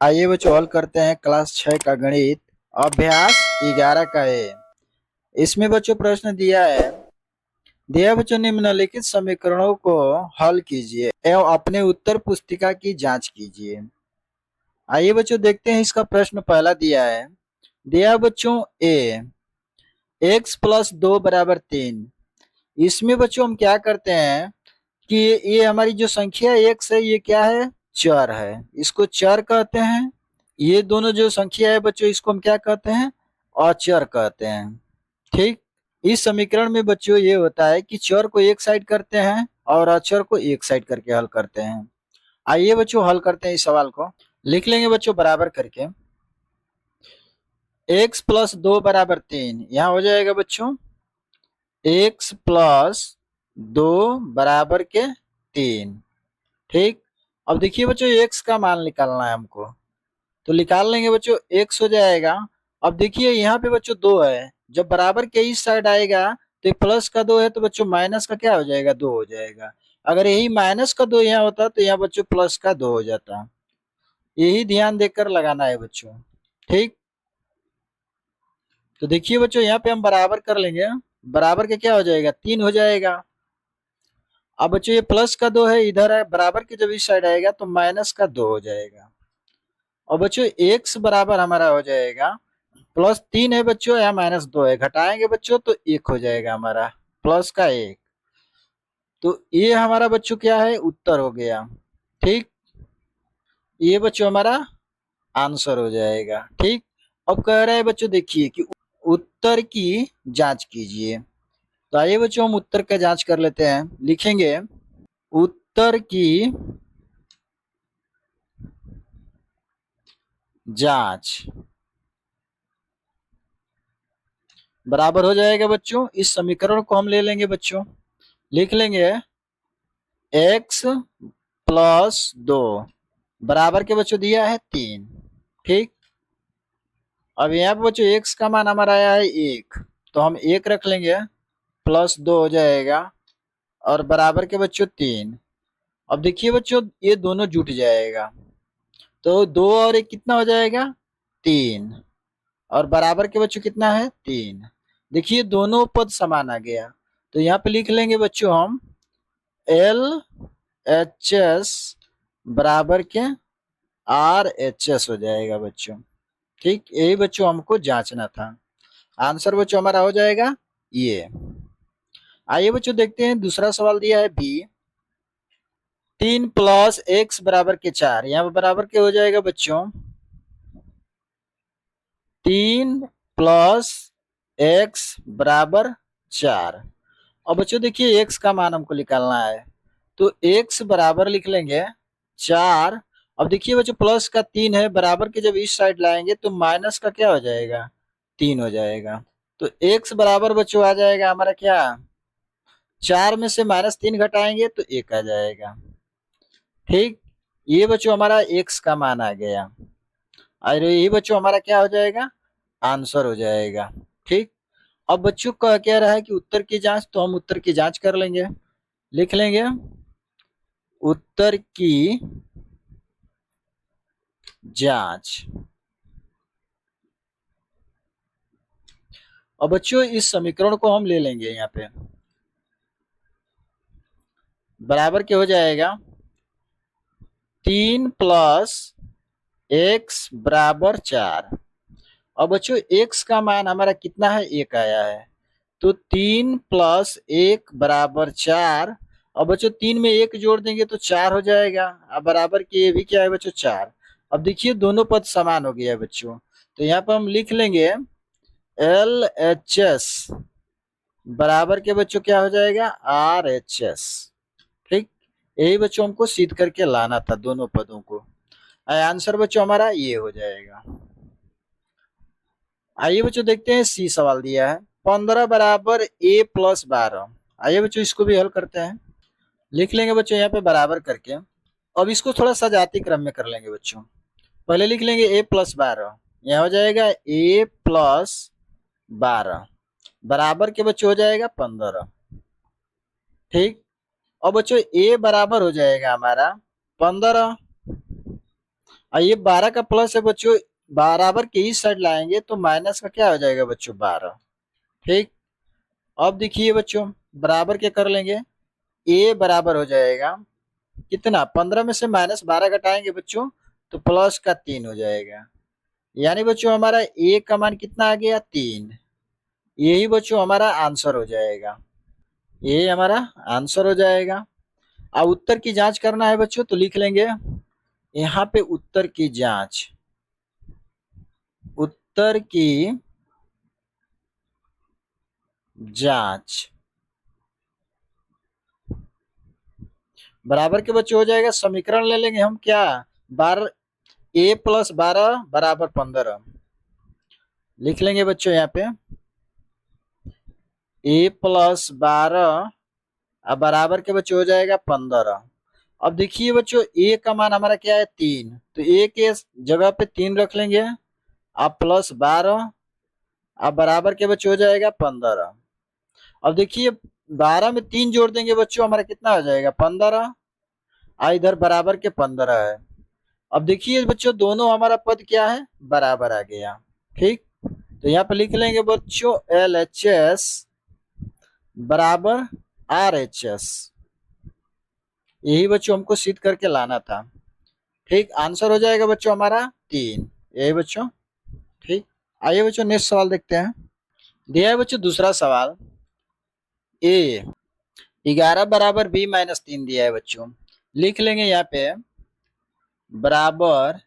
आइए बच्चों हल करते हैं क्लास 6 का गणित अभ्यास 11 का है। इसमें बच्चों प्रश्न दिया बच्चों निम्नलिखित समीकरणों को हल कीजिए एवं अपने उत्तर पुस्तिका की जांच कीजिए। आइए बच्चों देखते हैं इसका प्रश्न पहला दिया बच्चों ए x प्लस 2 बराबर 3। इसमें बच्चों हम क्या करते हैं कि ये हमारी जो संख्या x है ये क्या है, चर है, इसको चर कहते हैं। ये दोनों जो संख्या है बच्चों इसको हम क्या कहते हैं, अचर कहते हैं। ठीक, इस समीकरण में बच्चों ये होता है कि चर को एक साइड करते हैं और अचर को एक साइड करके हल करते हैं। आइए बच्चों हल करते हैं इस सवाल को। लिख लेंगे बच्चों बराबर करके x प्लस 2 बराबर 3। यहाँ हो जाएगा बच्चों x प्लस 2 बराबर के 3। ठीक, अब देखिए बच्चों x का मान निकालना है हमको, तो निकाल लेंगे बच्चों। x हो जाएगा, अब देखिए यहाँ पे बच्चों 2 है, जब बराबर के इस साइड आएगा तो ये प्लस का 2 है तो बच्चों माइनस का क्या हो जाएगा, 2 हो जाएगा। अगर यही माइनस का 2 यहाँ होता तो यहाँ बच्चों प्लस का 2 हो जाता। यही ध्यान देकर लगाना है बच्चों। ठीक, तो देखिए बच्चों यहाँ पे हम बराबर कर लेंगे, बराबर के क्या हो जाएगा, 3 हो जाएगा। अब बच्चों ये प्लस का 2 है, इधर है, बराबर के जब इस साइड आएगा तो माइनस का 2 हो जाएगा। और बच्चों x बराबर हमारा हो जाएगा +3 है बच्चों, यहाँ -2 है, घटाएंगे बच्चों तो 1 हो जाएगा हमारा, प्लस का 1। तो ये हमारा बच्चों क्या है, उत्तर हो गया। ठीक, ये बच्चों हमारा आंसर हो जाएगा। ठीक, अब कह रहे हैं बच्चों देखिए कि उत्तर की जांच कीजिए। तो आइए बच्चों हम उत्तर का जांच कर लेते हैं। लिखेंगे उत्तर की जांच बराबर हो जाएगा बच्चों, इस समीकरण को हम ले लेंगे बच्चों। लिख लेंगे x प्लस 2 बराबर के बच्चों दिया है 3। ठीक, अब यहाँ पे बच्चों x का मान हमारा आया है 1, तो हम 1 रख लेंगे, +2 हो जाएगा और बराबर के बच्चों 3। अब देखिए बच्चों ये दोनों जुट जाएगा, तो 2 और 1 कितना हो जाएगा, 3, और बराबर के बच्चों कितना है, 3। देखिए दोनों पद समान आ गया, तो यहाँ पे लिख लेंगे बच्चों हम LHS बराबर के RHS हो जाएगा बच्चों। ठीक, यही बच्चों हमको जांचना था। आंसर बच्चों हमारा हो जाएगा ये। आइए बच्चों देखते हैं दूसरा सवाल दिया है बी 3 प्लस x बराबर के 4। यहाँ पर बराबर के हो जाएगा बच्चों 3 प्लस x बराबर 4। अब बच्चों देखिए x का मान हमको निकालना है, तो x बराबर लिख लेंगे 4। अब देखिए बच्चों प्लस का 3 है, बराबर के जब इस साइड लाएंगे तो माइनस का क्या हो जाएगा, 3 हो जाएगा। तो x बराबर बच्चों आ जाएगा हमारा क्या, 4 में से -3 घटाएंगे तो 1 आ जाएगा। ठीक, ये बच्चों हमारा x का मान आ गया और ये बच्चों हमारा क्या हो जाएगा, आंसर हो जाएगा। ठीक, अब बच्चों का कह रहा है कि उत्तर की जांच, तो हम उत्तर की जांच कर लेंगे। लिख लेंगे उत्तर की जांच। अब बच्चों इस समीकरण को हम ले लेंगे, यहाँ पे बराबर के हो जाएगा 3 प्लस x बराबर 4। अब बच्चों x का मान हमारा कितना है, 1 आया है, तो 3 प्लस 1 बराबर 4। अब बच्चों 3 में 1 जोड़ देंगे तो 4 हो जाएगा। अब बराबर के ये भी क्या है बच्चों, 4। अब देखिए दोनों पद समान हो गया है बच्चों, तो यहाँ पर हम लिख लेंगे LHS बराबर के बच्चों क्या हो जाएगा, RHS। ठीक, यही बच्चों हमको सिद्ध करके लाना था दोनों पदों को। आंसर बच्चों हमारा ये हो जाएगा। आइए बच्चों देखते हैं सी सवाल दिया है 15 बराबर a प्लस 12। आइए बच्चों इसको भी हल करते हैं। लिख लेंगे बच्चों यहाँ पे बराबर करके, अब इसको थोड़ा सजाती क्रम में कर लेंगे बच्चों। पहले लिख लेंगे a प्लस 12, यहाँ हो जाएगा a प्लस 12 बराबर के बच्चों हो जाएगा 15। ठीक, अब बच्चों a बराबर हो जाएगा हमारा 15, और ये 12 का प्लस है बच्चों, बराबर के इस साइड लाएंगे तो माइनस का क्या हो जाएगा बच्चों 12। ठीक, अब देखिए बच्चों बराबर क्या कर लेंगे, ए बराबर हो जाएगा कितना, 15 में से -12 घटाएंगे बच्चों तो प्लस का 3 हो जाएगा। यानी बच्चों हमारा ए का मान कितना आ गया 3। यही बच्चों हमारा आंसर हो जाएगा, ये हमारा आंसर हो जाएगा। अब उत्तर की जांच करना है बच्चों तो लिख लेंगे यहाँ पे उत्तर की जांच, उत्तर की जांच बराबर के बच्चे हो जाएगा, समीकरण ले लेंगे हम क्या, 12 ए प्लस 12 बराबर 15 लिख लेंगे बच्चों यहाँ पे, ए प्लस 12 अब बराबर के बच्चे हो जाएगा 15। अब देखिए बच्चों ए का मान हमारा क्या है 3, तो ए के जगह पे 3 रख लेंगे, अब प्लस 12 अब बराबर के बच्चे हो जाएगा 15। अब देखिए 12 में 3 जोड़ देंगे बच्चों हमारा कितना हो जाएगा 15, इधर बराबर के 15 है। अब देखिए बच्चों दोनों हमारा पद क्या है बराबर आ गया। ठीक, तो यहाँ पे लिख लेंगे बच्चों LHS बराबर RHS, यही बच्चों हमको सिद्ध करके लाना था। ठीक, आंसर हो जाएगा बच्चों हमारा 3, यही बच्चों। ठीक, आइए बच्चों नेक्स्ट सवाल देखते हैं। दिया है बच्चों दूसरा सवाल, ए 11 बराबर B-3 दिया है बच्चों, लिख लेंगे यहाँ पे बराबर,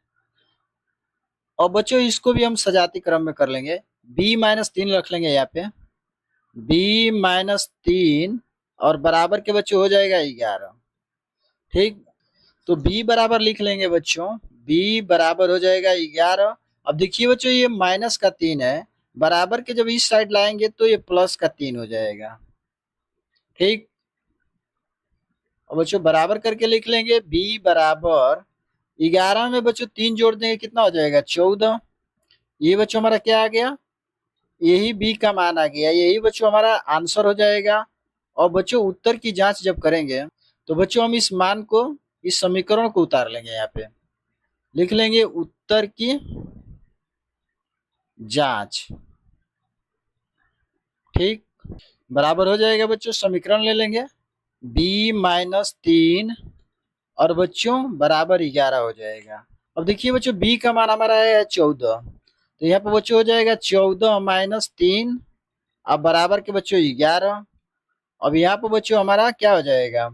और बच्चों इसको भी हम सजाती क्रम में कर लेंगे, B-3 रख लेंगे यहाँ पे, B-3 और बराबर के बच्चों हो जाएगा 11। ठीक, तो B बराबर लिख लेंगे बच्चों, B बराबर हो जाएगा 11। अब देखिए बच्चों ये माइनस का 3 है, बराबर के जब इस साइड लाएंगे तो ये प्लस का 3 हो जाएगा। ठीक, और बच्चों बराबर करके लिख लेंगे B बराबर 11 में बच्चों 3 जोड़ देंगे कितना हो जाएगा 14। ये बच्चों हमारा क्या आ गया, यही B का मान आ गया, यही बच्चों हमारा आंसर हो जाएगा। और बच्चों उत्तर की जांच जब करेंगे तो बच्चों हम इस मान को, इस समीकरण को उतार लेंगे, यहाँ पे लिख लेंगे उत्तर की जांच। ठीक, बराबर हो जाएगा बच्चों, समीकरण ले लेंगे B-3 और बच्चों बराबर 11 हो जाएगा। अब देखिए बच्चों B का मान हमारा है 14, तो यहाँ पे बच्चों हो जाएगा 14-3 अब बराबर के बच्चों 11। अब यहाँ पे बच्चों हमारा क्या हो जाएगा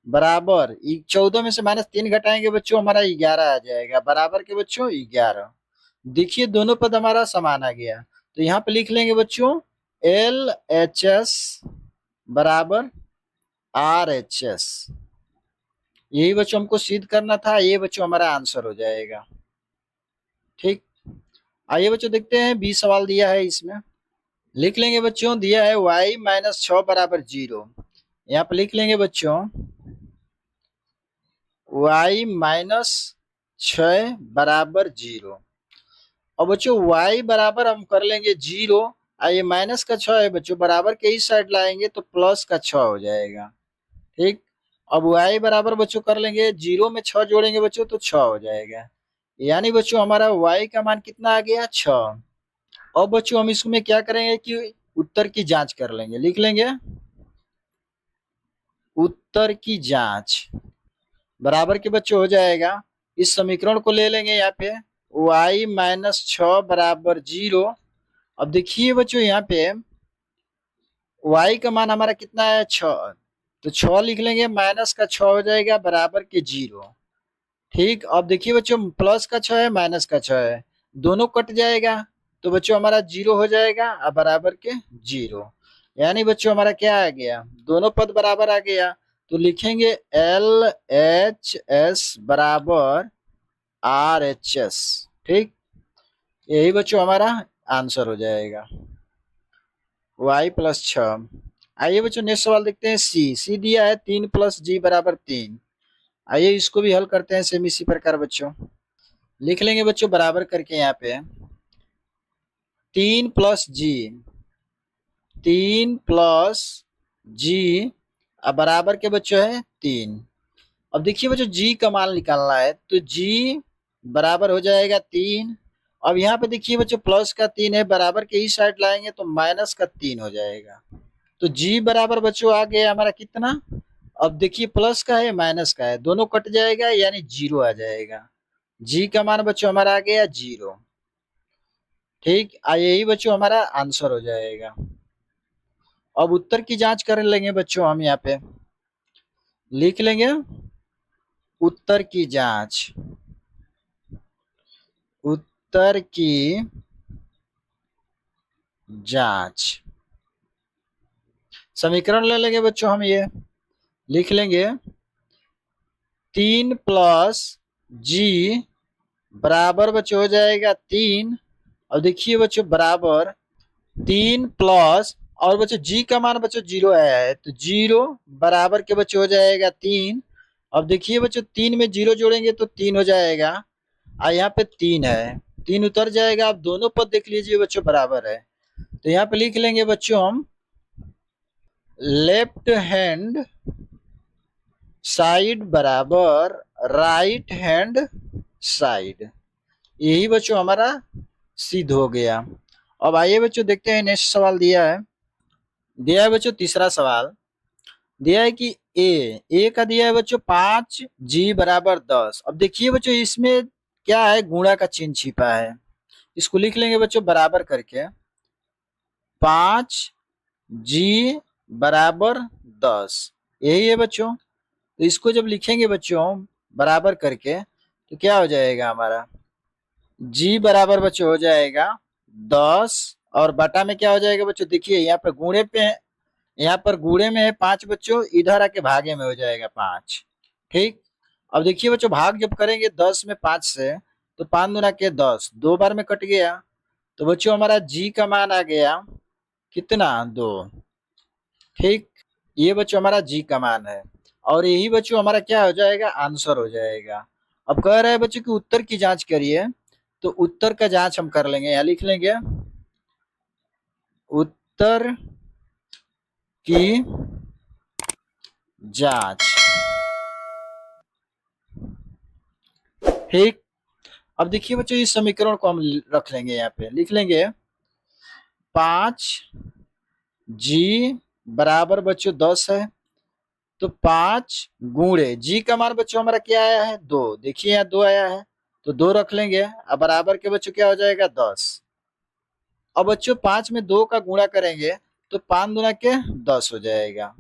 बराबर 14 में से -3 घटाएंगे बच्चों हमारा 11 आ जाएगा, बराबर के बच्चों 11। देखिए दोनों पद हमारा समान आ गया, तो यहाँ पे लिख लेंगे बच्चों LHS बराबर RHS, यही बच्चों हमको सिद्ध करना था, ये बच्चों हमारा आंसर हो जाएगा। ठीक, आइए बच्चों देखते हैं 20 सवाल दिया है, इसमें लिख लेंगे बच्चों, दिया है y-6 बराबर 0, यहाँ पे लिख लेंगे बच्चों y-6 बराबर 0। और बच्चों y बराबर हम कर लेंगे 0, ये माइनस का 6 है बच्चों, बराबर के इस साइड लाएंगे तो प्लस का 6 हो जाएगा। ठीक, अब y बराबर बच्चों कर लेंगे 0 में 6 जोड़ेंगे बच्चों तो 6 हो जाएगा, यानी बच्चों हमारा y का मान कितना आ गया 6। अब बच्चों हम इसमें क्या करेंगे कि उत्तर की जांच कर लेंगे, लिख लेंगे उत्तर की जांच बराबर के बच्चों हो जाएगा, इस समीकरण को ले लेंगे यहाँ पे y-6 बराबर 0। अब देखिए बच्चों यहाँ पे y का मान हमारा कितना है 6, तो 6 लिख लेंगे, माइनस का 6 हो जाएगा बराबर के 0। ठीक, अब देखिए बच्चों प्लस का 6 है माइनस का 6 है, दोनों कट जाएगा तो बच्चों हमारा 0 हो जाएगा अब बराबर के 0, यानी बच्चों हमारा क्या आ गया, दोनों पद बराबर आ गया, तो लिखेंगे LHS बराबर RHS। ठीक, यही बच्चों हमारा आंसर हो जाएगा y+6। आइए बच्चों नेक्स्ट सवाल देखते हैं, सी दिया है 3 + G बराबर 3। आइए इसको भी हल करते हैं सेम इसी प्रकार बच्चों, लिख लेंगे बच्चों बराबर करके यहाँ पे 3 + G, 3 + G अब बराबर के बच्चों है 3। अब देखिए बच्चों G का मान निकालना है, तो G बराबर हो जाएगा 3। अब यहाँ पे देखिए बच्चों प्लस का 3 है, बराबर के इस साइड लाएंगे तो माइनस का 3 हो जाएगा। तो जी बराबर बच्चों आ गया हमारा कितना। अब देखिए प्लस का है माइनस का है, दोनों कट जाएगा यानी 0 आ जाएगा। जी का मान बच्चों हमारा आ गया 0। ठीक, यही बच्चों हमारा आंसर हो जाएगा। अब उत्तर की जांच कर लेंगे बच्चों, हम यहाँ पे लिख लेंगे उत्तर की जांच। उत्तर की जांच समीकरण ले लेंगे बच्चों, हम ये लिख लेंगे 3 प्लस जी बराबर बच्चों हो जाएगा 3। और देखिए बच्चों बराबर 3 प्लस, और बच्चों जी का मान बच्चों 0 आया है तो 0 बराबर के बच्चों हो जाएगा 3। अब देखिए बच्चों 3 में 0 जोड़ेंगे तो 3 हो जाएगा, और यहाँ पे 3 है, 3 उतर जाएगा। अब दोनों पद देख लीजिए बच्चों बराबर है, तो यहाँ पे लिख लेंगे बच्चों हम लेफ्ट हैंड साइड बराबर राइट हैंड साइड। यही बच्चों हमारा सिद्ध हो गया। अब आइए बच्चों देखते हैं नेक्स्ट सवाल दिया है बच्चों तीसरा सवाल दिया है कि ए का दिया है बच्चों 5 जी बराबर 10। अब देखिए बच्चों इसमें क्या है, गुणा का चिन्ह छिपा है। इसको लिख लेंगे बच्चों बराबर करके 5 जी बराबर 10, यही है बच्चों। तो इसको जब लिखेंगे बच्चों बराबर करके तो क्या हो जाएगा हमारा, जी बराबर बच्चों हो जाएगा 10, और बटा में क्या हो जाएगा बच्चों, देखिए यहाँ पर गुणे पे है, यहाँ पर गुणे में है 5 बच्चों, इधर आके भागे में हो जाएगा 5। ठीक, अब देखिए बच्चों भाग जब करेंगे 10 में 5 से तो 5 दूना के 10, 2 बार में कट गया। तो बच्चों हमारा जी का मान आ गया कितना, 2। ठीक, ये बच्चों हमारा जी का मान है, और यही बच्चों हमारा क्या हो जाएगा, आंसर हो जाएगा। अब कह रहे हैं बच्चों कि उत्तर की जांच करिए, तो उत्तर का जांच हम कर लेंगे, यहाँ लिख लेंगे उत्तर की जांच। ठीक, अब देखिए बच्चों इस समीकरण को हम रख लेंगे, यहाँ पे लिख लेंगे 5 जी बराबर बच्चों 10 है, तो 5 गुणे जी का मान बच्चों हमारा क्या आया है, 2। देखिए यहाँ 2 आया है तो 2 रख लेंगे, अब बराबर के बच्चों क्या हो जाएगा 10। अब बच्चों 5 में 2 का गुणा करेंगे तो 5 दूना के 10 हो जाएगा,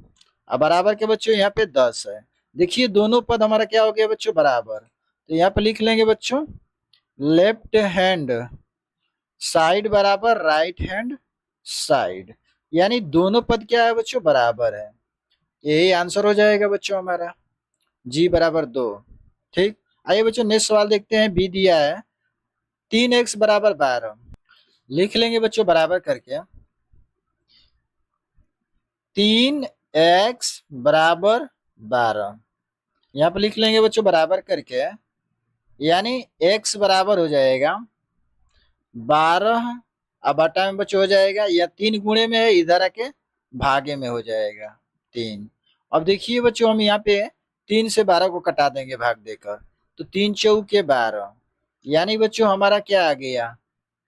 अब बराबर के बच्चों यहाँ पे 10 है। देखिए दोनों पद हमारा क्या हो गया बच्चों बराबर, तो यहाँ पे लिख लेंगे बच्चों लेफ्ट हैंड साइड बराबर राइट हैंड साइड, यानी दोनों पद क्या है बच्चों बराबर है। यही आंसर हो जाएगा बच्चों हमारा, जी बराबर 2। ठीक, आइए बच्चों नेक्स्ट सवाल देखते हैं, बी दिया है 3x बराबर 12। लिख लेंगे बच्चों बराबर करके 3x बराबर 12, यहाँ पे लिख लेंगे बच्चों बराबर करके, यानी x बराबर हो जाएगा 12, अब बटा में बच्चों हो जाएगा, या 3 गुणे में है, इधर आके भागे में हो जाएगा 3। अब देखिए बच्चों हम यहाँ पे 3 से 12 को कटा देंगे भाग देकर, तो 3 चौके 12, यानी बच्चों हमारा क्या आ गया,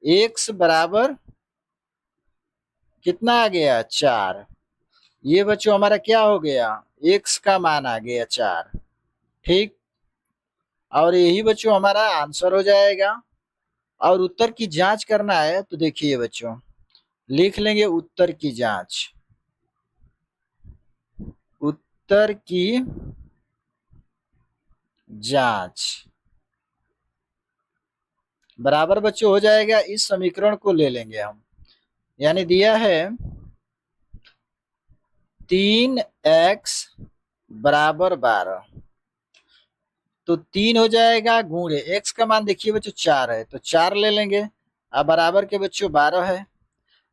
x बराबर कितना आ गया 4। ये बच्चों हमारा क्या हो गया, x का मान आ गया 4। ठीक, और यही बच्चों हमारा आंसर हो जाएगा। और उत्तर की जांच करना है तो देखिए बच्चों लिख लेंगे उत्तर की जांच। उत्तर की जांच बराबर बच्चों हो जाएगा, इस समीकरण को ले लेंगे हम, यानी दिया है 3x बराबर 12, तो 3 हो जाएगा गुणे x का मान देखिए बच्चों 4 है तो 4 ले लेंगे, अब बराबर के बच्चों 12 है।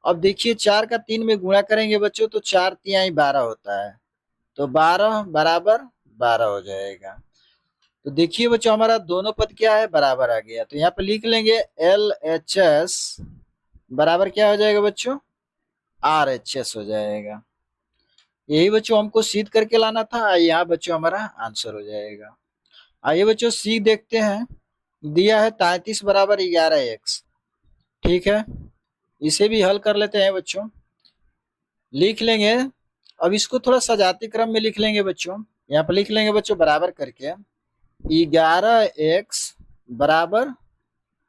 अब देखिए 4 का 3 में गुणा करेंगे बच्चों तो 4 तिहाई 12 होता है, तो 12 बराबर 12 हो जाएगा। तो देखिए बच्चों हमारा दोनों पद क्या है बराबर आ गया, तो यहाँ पे लिख लेंगे LHS बराबर क्या हो जाएगा बच्चों, RHS हो जाएगा। यही बच्चों हमको सिद्ध करके लाना था, यहाँ बच्चों हमारा आंसर हो जाएगा। आइए बच्चों सी देखते हैं, दिया है 33 बराबर 11x। ठीक है, इसे भी हल कर लेते हैं बच्चों। लिख लेंगे, अब इसको थोड़ा सजाती क्रम में लिख लेंगे बच्चों। यहाँ पर लिख लेंगे बच्चों बराबर करके 11x बराबर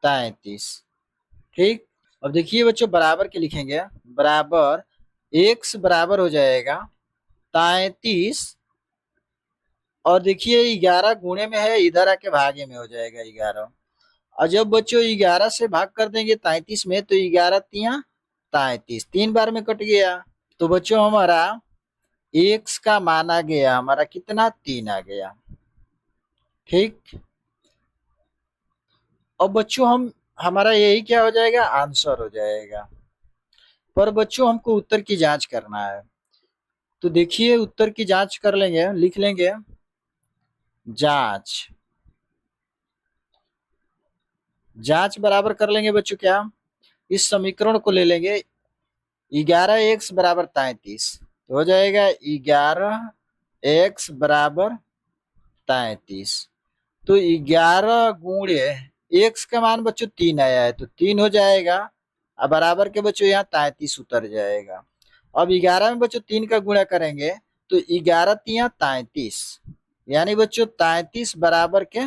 33। ठीक, अब देखिए बच्चों बराबर के लिखेंगे, बराबर x बराबर हो जाएगा 33, और देखिए 11 गुणे में है, इधर आके भागे में हो जाएगा 11। और जब बच्चों 11 से भाग कर देंगे 33 में, तो 11 तिया 33, 3 बार में कट गया। तो बच्चों हमारा x का मान आ गया, हमारा कितना 3 आ गया। ठीक, अब बच्चों हमारा यही क्या हो जाएगा, आंसर हो जाएगा। पर बच्चों हमको उत्तर की जांच करना है, तो देखिए उत्तर की जांच कर लेंगे, लिख लेंगे जांच। जांच बराबर कर लेंगे बच्चों क्या, इस समीकरण को ले लेंगे 11x बराबर 33, तो हो जाएगा 11x बराबर 33। तो 11 गुणे x का मान बच्चों 3 आया है, तो 3 हो जाएगा। अब बराबर के बच्चों यहाँ 33 उतर जाएगा। अब 11 में बच्चों 3 का गुणा करेंगे, तो 11 तिया 33, यानी बच्चों 33 बराबर के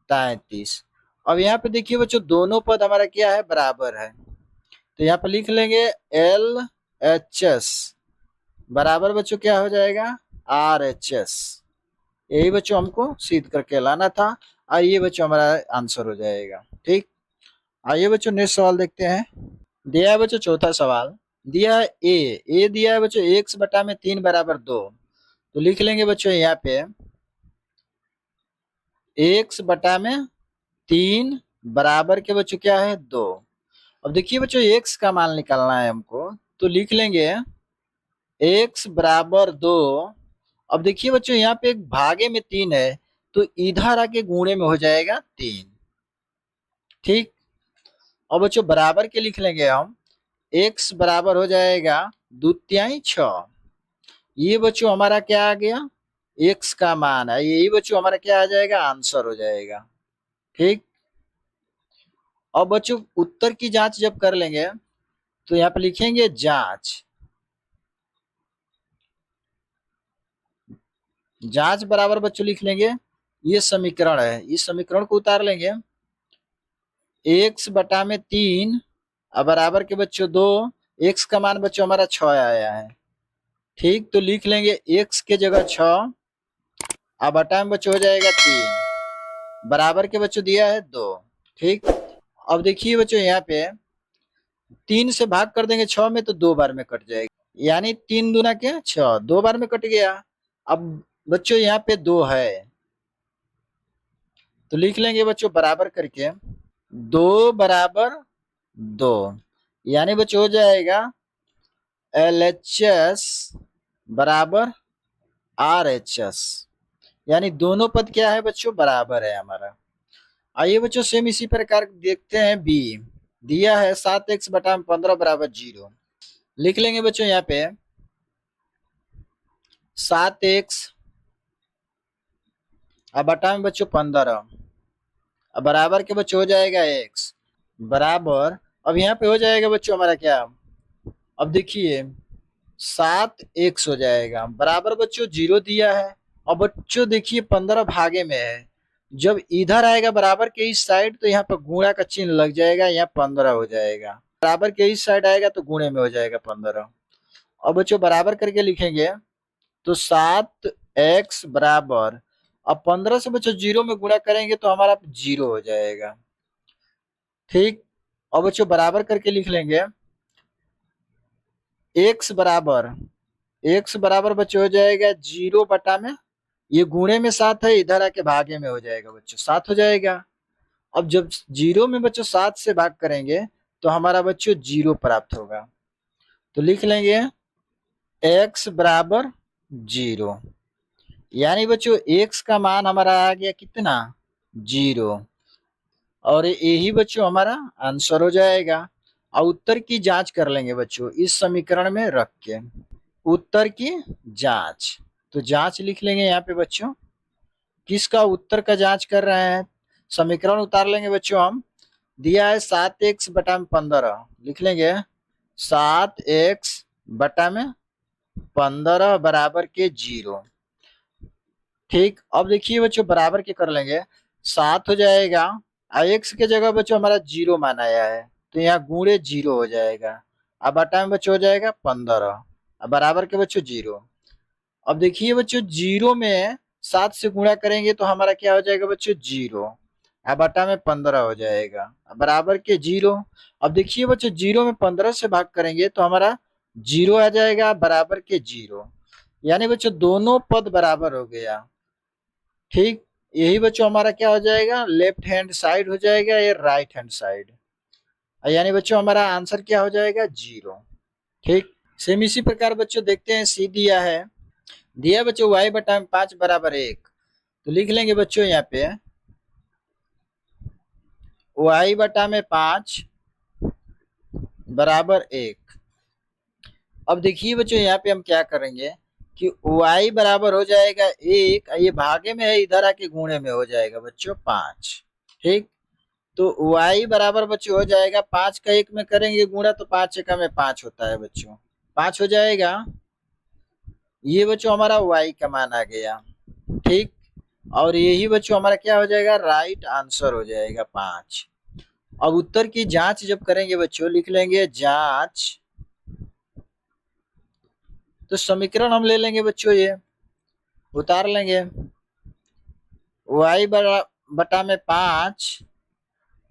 33। अब यहाँ पे देखिए बच्चों दोनों पद हमारा क्या है, बराबर है। तो यहाँ पे लिख लेंगे LHS बराबर बच्चों क्या हो जाएगा, RHS। यही बच्चों हमको सिद्ध करके लाना था, और ये बच्चों हमारा आंसर हो जाएगा। ठीक, आइए बच्चों नेक्स्ट सवाल देखते हैं। दिया है बच्चों चौथा सवाल, दिया है ए दिया है बच्चों x बटा में 3 बराबर 2। तो लिख लेंगे बच्चों यहाँ पे x बटा में 3 बराबर के बच्चों क्या है 2। अब देखिए बच्चों x का मान निकालना है हमको, तो लिख लेंगे x बराबर 2। अब देखिए बच्चों यहाँ पे एक भागे में 3 है, तो इधर आके गुणे में हो जाएगा 3। ठीक, अब बच्चों बराबर के लिख लेंगे हम, x बराबर हो जाएगा 2 तिहाई 6। ये बच्चों हमारा क्या आ गया, x का मान है, यही बच्चों हमारा क्या आ जाएगा, आंसर हो जाएगा। ठीक, अब बच्चों उत्तर की जांच जब कर लेंगे, तो यहाँ पे लिखेंगे जांच। जांच बराबर बच्चों लिख लेंगे, ये समीकरण है, इस समीकरण को उतार लेंगे, x बटा में 3 अब बराबर के बच्चों 2, x का मान बच्चों हमारा 6 आया है। ठीक, तो लिख लेंगे x के जगह 6, अब बटा में बच्चों हो जाएगा 3, बराबर के बच्चों दिया है 2। ठीक, अब देखिए बच्चों यहाँ पे 3 से भाग कर देंगे 6 में, तो 2 बार में कट जाएगा, यानी 3 दूना क्या 6, 2 बार में कट गया। अब बच्चों यहाँ पे 2 है, तो लिख लेंगे बच्चों बराबर करके 2 बराबर 2, यानी बच्चों हो जाएगा LHS बराबर RHS, यानी दोनों पद क्या है बच्चों, बराबर है हमारा। आइए बच्चों सेम इसी प्रकार देखते हैं बी। दिया है 7x बटा में 15 बराबर 0। लिख लेंगे बच्चों यहाँ पे 7x अब बटा में बच्चों 15, अब बराबर के बच्चों हो जाएगा x बराबर, अब यहाँ पे हो जाएगा बच्चों हमारा क्या, अब देखिए 7x हो जाएगा, बराबर बच्चों 0 दिया है। अब बच्चों देखिए 15 भागे में है, जब इधर आएगा बराबर के इस साइड, तो यहाँ पर गुणा का चिन्ह लग जाएगा, यहाँ 15 हो जाएगा। बराबर के इस साइड आएगा तो गुणे में हो जाएगा 15। अब बच्चों बराबर करके लिखेंगे, तो 7x बराबर, अब 15 से बच्चों 0 में गुणा करेंगे तो हमारा 0 हो जाएगा। ठीक, अब बच्चों बराबर करके लिख लेंगे x बराबर बच्चों हो जाएगा 0 बटा में, ये गुणे में 7 है, इधर आके भागे में हो जाएगा बच्चों 7 हो जाएगा। अब जब 0 में बच्चों 7 से भाग करेंगे, तो हमारा बच्चों 0 प्राप्त होगा। तो लिख लेंगे x बराबर 0, यानी बच्चों x का मान हमारा आ गया कितना 0, और यही बच्चों हमारा आंसर हो जाएगा। और उत्तर की जांच कर लेंगे बच्चों इस समीकरण में रख के, उत्तर की जांच। तो जांच लिख लेंगे यहाँ पे बच्चों, किसका उत्तर का जांच कर रहे हैं, समीकरण उतार लेंगे बच्चों हम। दिया है 7x बटा में 15, लिख लेंगे 7x बटा में 15 बराबर के 0। ठीक, अब देखिए बच्चों बराबर के कर लेंगे, 7 हो जाएगा, x के जगह बच्चों हमारा 0 माना आया है तो यहाँ गुणे 0 हो जाएगा। अब बटा में बच्चों हो जाएगा 15, अब बराबर के बच्चों 0। अब देखिए बच्चों 0 में 7 से गुणा करेंगे तो हमारा क्या हो जाएगा बच्चों 0, अब बटा में 15 हो जाएगा, अब बराबर के 0। अब देखिए बच्चों 0 में 15 से भाग करेंगे तो हमारा 0 आ जाएगा, बराबर के 0। यानी बच्चों दोनों पद बराबर हो गया। ठीक, यही बच्चों हमारा क्या हो जाएगा, लेफ्ट हैंड साइड हो जाएगा, ये राइट हैंड साइड। यानी बच्चों हमारा आंसर क्या हो जाएगा 0। ठीक, सेम इसी प्रकार बच्चों देखते हैं सी दिया है। दिया बच्चों y बटा में 5 बराबर 1, तो लिख लेंगे बच्चों यहाँ पे y बटा में 5 बराबर 1। अब देखिए बच्चों यहाँ पे हम क्या करेंगे कि y बराबर हो जाएगा 1, ये भागे में है, इधर आके गुणे में हो जाएगा बच्चों 5। ठीक, तो y बराबर बच्चों हो जाएगा 5 का 1 में करेंगे गुणा तो 5 एकम में 5 होता है बच्चों, 5 हो जाएगा। ये बच्चों हमारा y का मान आ गया। ठीक, और यही बच्चों हमारा क्या हो जाएगा, राइट आंसर हो जाएगा 5। अब उत्तर की जांच जब करेंगे बच्चों लिख लेंगे जांच, तो समीकरण हम ले लेंगे बच्चों, ये उतार लेंगे y बटा में 5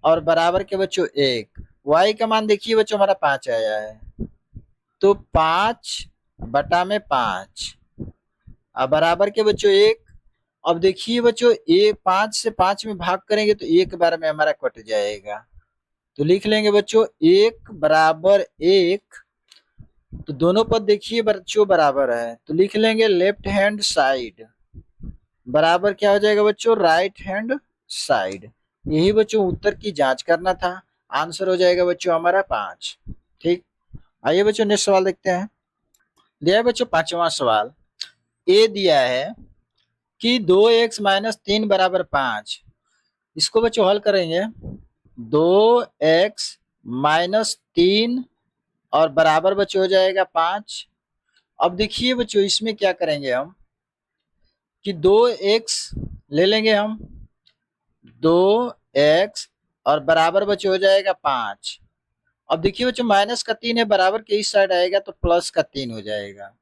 और बराबर के बच्चों 1। y का मान देखिए बच्चों हमारा 5 आया है, तो 5 बटा में 5 अब बराबर के बच्चों 1। अब देखिए बच्चों ये 5 से 5 में भाग करेंगे तो एक बार में हमारा कट जाएगा, तो लिख लेंगे बच्चों 1 बराबर 1। तो दोनों पद देखिए बच्चों बराबर है, तो लिख लेंगे लेफ्ट हैंड साइड बराबर क्या हो जाएगा बच्चों, राइट हैंड साइड। यही बच्चों उत्तर की जांच करना था, आंसर हो जाएगा बच्चों हमारा 5। ठीक, आइए बच्चों नेक्स्ट सवाल देखते हैं। दिया है बच्चों 5वां सवाल, ए दिया है कि 2x माइनस 3 बराबर 5। इसको बच्चों हल करेंगे, 2x माइनस 3 और बराबर बच्चों हो जाएगा 5। अब देखिए बच्चों इसमें क्या करेंगे हम कि 2x ले लेंगे हम, 2x और बराबर बच्चों हो जाएगा 5। अब देखिए बच्चों माइनस का 3 है, बराबर के इस साइड आएगा तो प्लस का 3 हो जाएगा।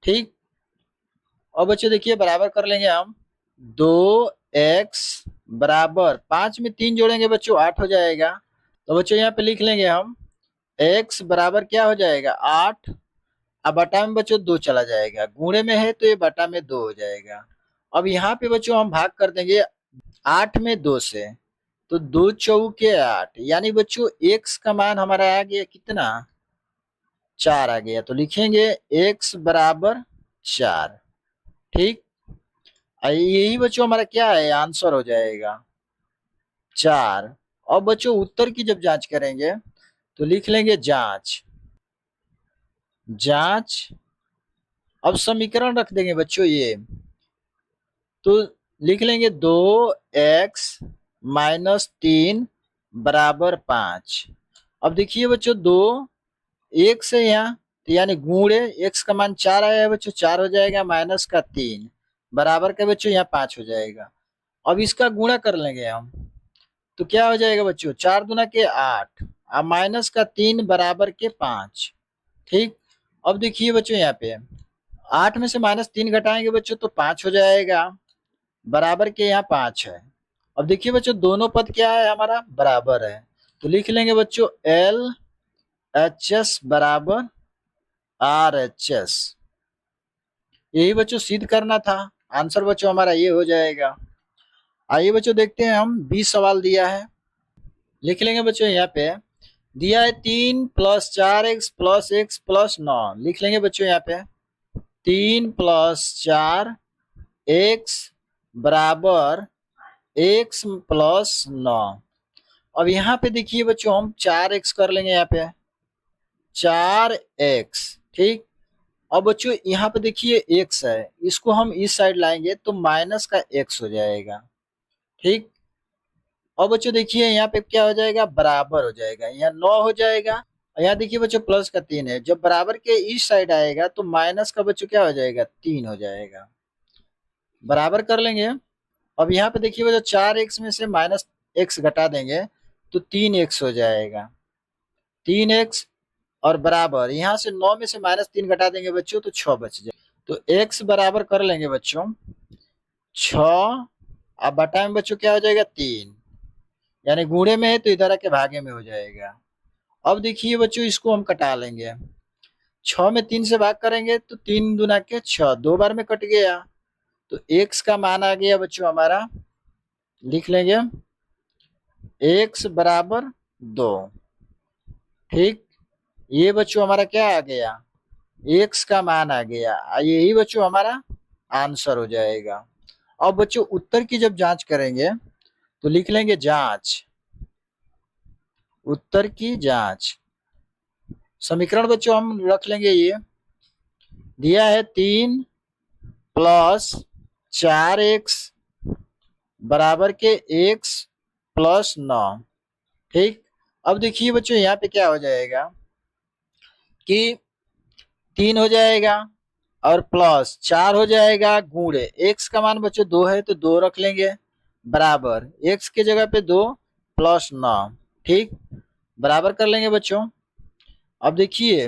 ठीक, और बच्चों देखिए बराबर कर लेंगे हम, 2x बराबर 5 में 3 जोड़ेंगे बच्चों 8 हो जाएगा। तो बच्चों यहाँ पे लिख लेंगे हम x बराबर क्या हो जाएगा 8, अब बटा में बच्चों 2 चला जाएगा, गुणे में है तो ये बटा में 2 हो जाएगा। अब यहाँ पे बच्चों हम भाग कर देंगे 8 में 2 से, तो 2 चौके 8, यानी बच्चों x का मान हमारा आ गया कितना, 4 आ गया, तो लिखेंगे x बराबर 4। ठीक, यही बच्चों हमारा क्या है, आंसर हो जाएगा 4। अब बच्चों उत्तर की जब जांच करेंगे तो लिख लेंगे जांच, जांच। अब समीकरण रख देंगे बच्चों ये, तो लिख लेंगे 2x माइनस 3 बराबर 5। अब देखिए बच्चों 2 1 से यहाँ, तो यानी गुणे x का मान 4 आया है बच्चों, 4 हो जाएगा, माइनस का 3 बराबर का बच्चों यहाँ 5 हो जाएगा। अब इसका गुणा कर लेंगे हम, तो क्या हो जाएगा बच्चों 4 दूना के 8 और माइनस का 3 बराबर के 5। ठीक, अब देखिए बच्चों यहाँ पे 8 में से माइनस 3 घटाएंगे बच्चों तो 5 हो जाएगा, बराबर के यहाँ 5 है। अब देखिए बच्चों दोनों पद क्या है हमारा, बराबर है, तो लिख लेंगे बच्चों LHS बराबर RHS। यही बच्चों सिद्ध करना था, आंसर बच्चों हमारा ये हो जाएगा। आइए बच्चों देखते हैं हम 20 सवाल दिया है, लिख लेंगे बच्चों यहाँ पे दिया है 3 plus 4x plus x plus 9। लिख लेंगे बच्चों यहाँ पे 3 प्लस 4 x बराबर x प्लस 9। अब यहाँ पे देखिए बच्चों हम 4x कर लेंगे, यहाँ पे 4x। ठीक, अब बच्चों यहाँ पे देखिए x है, इसको हम इस साइड लाएंगे तो माइनस का x हो जाएगा। ठीक, और बच्चों देखिए यहाँ पे क्या हो जाएगा, बराबर हो जाएगा, यहाँ 9 हो जाएगा। और यहाँ देखिए बच्चों प्लस का 3 है, जब बराबर के इस साइड आएगा तो माइनस का बच्चों क्या हो जाएगा, 3 हो जाएगा। बराबर कर लेंगे। अब यहाँ पे देखिए बच्चों 4x में से माइनस x घटा देंगे तो 3x हो जाएगा, 3x। और बराबर यहाँ से 9 में से माइनस 3 घटा देंगे बच्चों तो 6 बच जाए। तो x बराबर कर लेंगे बच्चों 6, अब बटा में बच्चों क्या हो जाएगा, 3, यानी गुणे में है तो इधर आके भागे में हो जाएगा। अब देखिए बच्चों इसको हम कटा लेंगे, 6 में 3 से भाग करेंगे तो 3 दूना के 6, 2 बार में कट गया। तो x का मान आ गया बच्चों हमारा, लिख लेंगे x बराबर 2। ठीक, ये बच्चों हमारा क्या आ गया, x का मान आ गया, यही बच्चों हमारा आंसर हो जाएगा। अब बच्चों उत्तर की जब जांच करेंगे तो लिख लेंगे जांच, उत्तर की जांच। समीकरण बच्चों हम रख लेंगे, ये दिया है 3 प्लस 4x बराबर के x प्लस 9। ठीक, अब देखिए बच्चों यहाँ पे क्या हो जाएगा कि 3 हो जाएगा और प्लस 4 हो जाएगा, गुणे x का मान बच्चों 2 है तो 2 रख लेंगे, बराबर x के जगह पे 2 प्लस 9। ठीक, बराबर कर लेंगे बच्चों। अब देखिए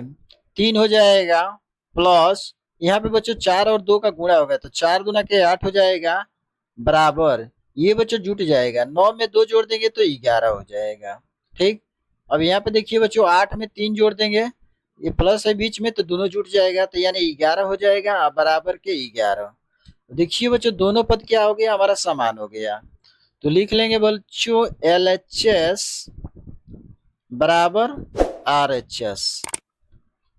3 हो जाएगा प्लस यहाँ पे बच्चों 4 और 2 का गुणा हो गया तो 4 दूना के 8 हो जाएगा, बराबर ये बच्चों जुट जाएगा, 9 में 2 जोड़ देंगे तो 11 हो जाएगा। ठीक, अब यहाँ पे देखिए बच्चों 8 में 3 जोड़ देंगे, ये प्लस है बीच में तो दोनों जुट जाएगा तो यानी 11 हो जाएगा, बराबर के 11। देखिए बच्चों दोनों पद क्या हो गया, हमारा समान हो गया। तो लिख लेंगे बच्चों LHS बराबर RHS।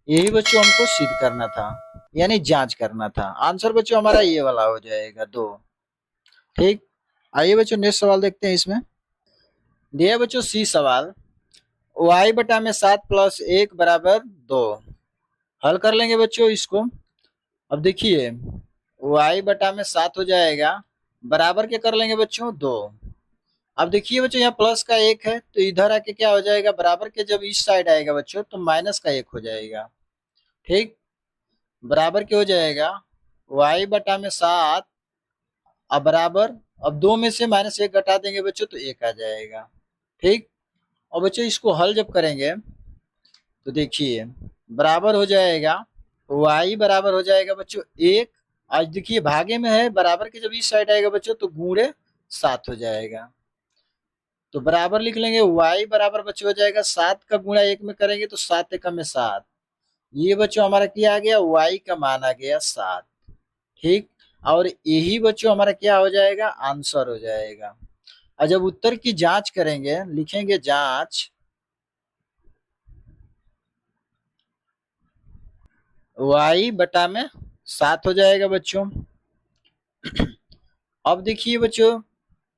यही बच्चों हमको सिद्ध करना था, यानी जांच करना था। आंसर बच्चों हमारा ये वाला हो जाएगा 2। ठीक, आइए बच्चों नेक्स्ट सवाल देखते हैं। इसमें दिया बच्चों सी सवाल, y बटा में 7 प्लस 1 बराबर 2। हल कर लेंगे बच्चों इसको। अब देखिए y बटा में 7 हो जाएगा, बराबर के कर लेंगे बच्चों 2। अब देखिए बच्चों यहाँ प्लस का 1 है तो इधर आके क्या हो जाएगा, बराबर के जब इस साइड आएगा बच्चों तो माइनस का 1 हो जाएगा। ठीक, बराबर क्या हो जाएगा, y बटा में 7 अब बराबर, अब 2 में से माइनस 1 घटा देंगे बच्चों तो 1 आ जाएगा। ठीक, और बच्चों इसको हल जब करेंगे तो देखिए बराबर हो जाएगा, y बराबर हो जाएगा बच्चों 1। आज देखिए भागे में है, बराबर के जब इस साइड आएगा बच्चों तो गुणे 7 हो जाएगा। तो बराबर लिख लेंगे y बराबर बच्चों हो जाएगा 7 का गुणा 1 में करेंगे तो 7 एकम में 7, ये बच्चों हमारा क्या आ गया, y का मान आ गया 7। ठीक, और यही बच्चों हमारा क्या हो जाएगा, आंसर हो जाएगा। और जब उत्तर की जांच करेंगे लिखेंगे जांच y बटा में 7 हो जाएगा बच्चों। अब देखिए बच्चों